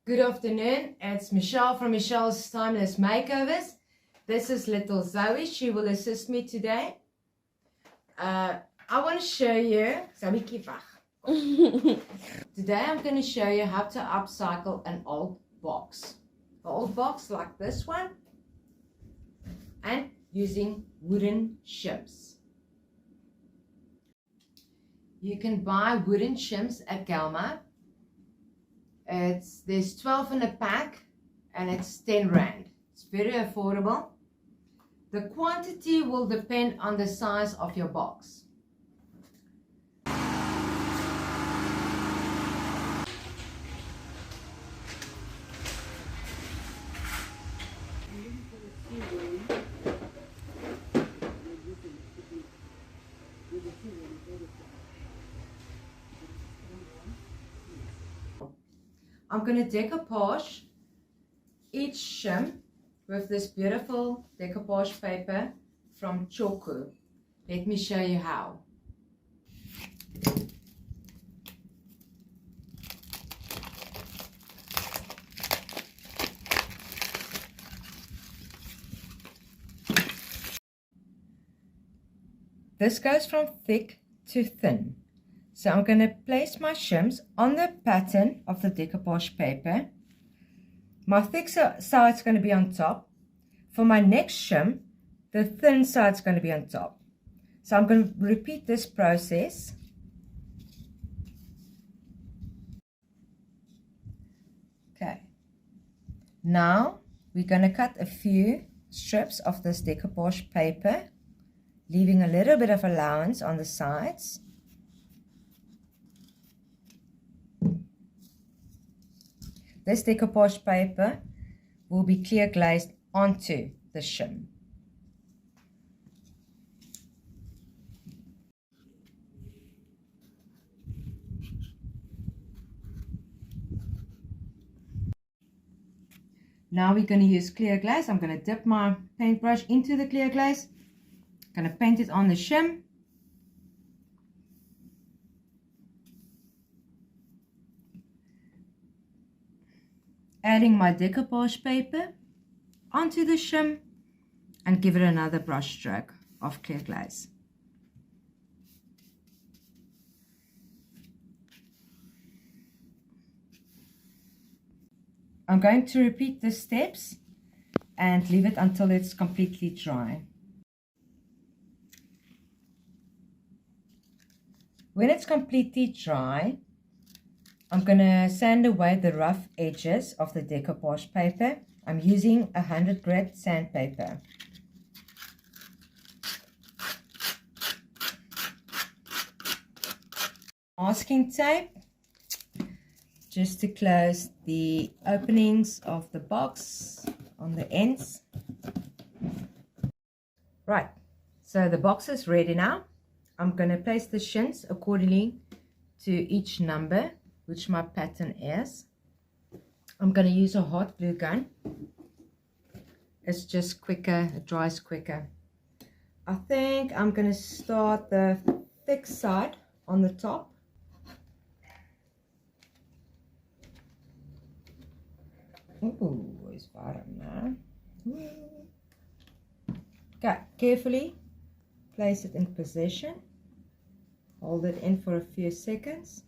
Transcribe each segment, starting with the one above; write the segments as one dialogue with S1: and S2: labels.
S1: Good afternoon, it's Michelle from Michelle's Timeless Makeovers. This is little Zoe. She will assist me today. I want to show you, Zoe keep weg. Today I'm going to show you how to upcycle an old box. An old box like this one, and using wooden shims. You can buy wooden shims at Galma. There's 12 in a pack and it's 10 rand. It's very affordable. The quantity will depend on the size of your box. I'm going to decoupage each shim with this beautiful decoupage paper from Tjhoko. Let me show you how. This goes from thick to thin. So I'm going to place my shims on the pattern of the decoupage paper. My thick side is going to be on top. For my next shim, the thin side is going to be on top. So I'm going to repeat this process. Okay. Now we're going to cut a few strips of this decoupage paper, leaving a little bit of allowance on the sides. This decoupage paper will be clear glazed onto the shim. Now we're going to use clear glaze. I'm going to dip my paintbrush into the clear glaze. I'm going to paint it on the shim. Adding my decoupage paper onto the shim and give it another brush stroke of clear glaze. I'm going to repeat the steps and leave it until it's completely dry. When it's completely dry, I'm going to sand away the rough edges of the decoupage paper. I'm using 100 grit sandpaper. Masking tape just to close the openings of the box on the ends. Right, so the box is ready now. I'm going to place the shims accordingly to each number, which my pattern is. I'm going to use a hot glue gun. It's just quicker, it dries quicker. I think I'm going to start the thick side on the top. Ooh, it's warm now. Okay, carefully place it in position. Hold it in for a few seconds.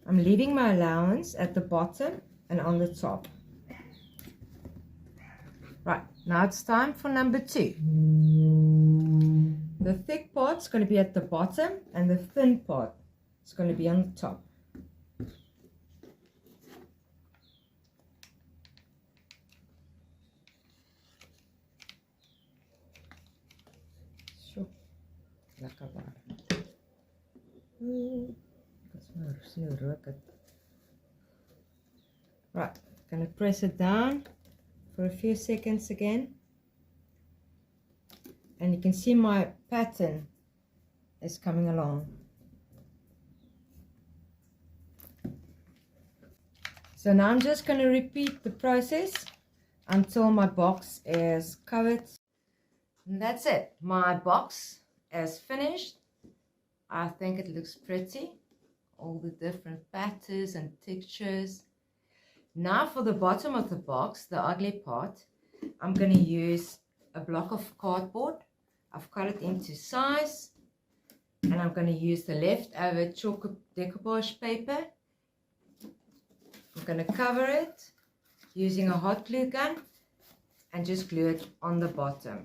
S1: I'm leaving my allowance at the bottom and on the top. Right, now it's time for number 2. The thick part's going to be at the bottom and the thin part is going to be on the top. Lekker warm. Right, going to press it down for a few seconds again. And you can see my pattern is coming along. So now I'm just going to repeat the process until my box is covered. And that's it. My box is finished. I think it looks pretty. All the different patterns and textures. Now for the bottom of the box, the ugly part, I'm going to use a block of cardboard. I've cut it into size. And I'm going to use the leftover Tjhoko decoupage paper. I'm going to cover it using a hot glue gun and just glue it on the bottom.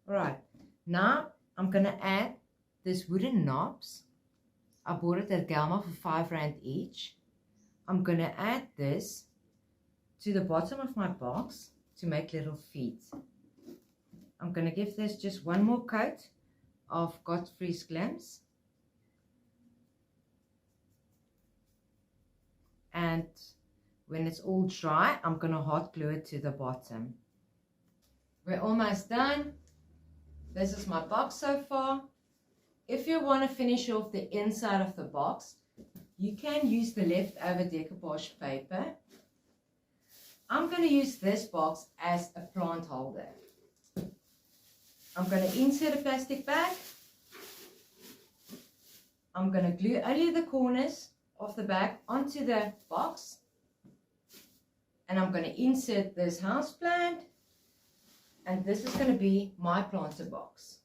S1: Alright, now I'm going to add these wooden knobs. I bought it at Galma for R5 each. I'm going to add this to the bottom of my box to make little feet. I'm going to give this just one more coat of Godfrey's Glimpse. And when it's all dry, I'm going to hot glue it to the bottom. We're almost done. This is my box so far. If you want to finish off the inside of the box, you can use the leftover decoupage paper. I'm going to use this box as a plant holder. I'm going to insert a plastic bag. I'm going to glue only the corners of the bag onto the box. And I'm going to insert this house plant. And this is going to be my planter box.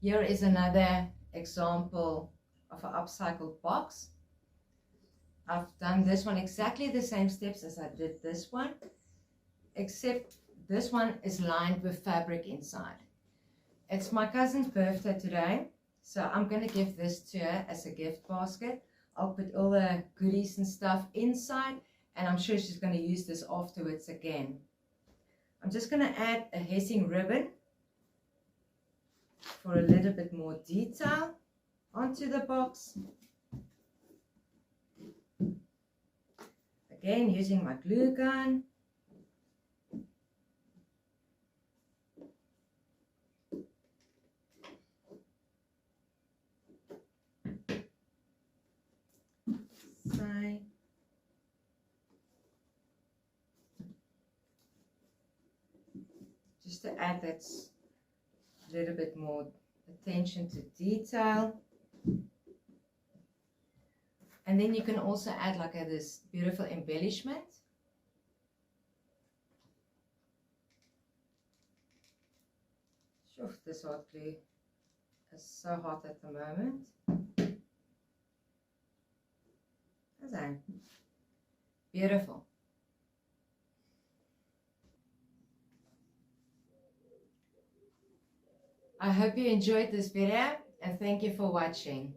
S1: Here is another example of an upcycled box. I've done this one exactly the same steps as I did this one, except this one is lined with fabric inside. It's my cousin's birthday today, so I'm going to give this to her as a gift basket. I'll put all the goodies and stuff inside, and I'm sure she's going to use this afterwards again. I'm just going to add a hessing ribbon for a little bit more detail onto the box. Again, using my glue gun. Just to add that little bit more attention to detail. And then you can also add like this beautiful embellishment. Sure, this hot glue is so hot at the moment. Okay. Beautiful. I hope you enjoyed this video and thank you for watching.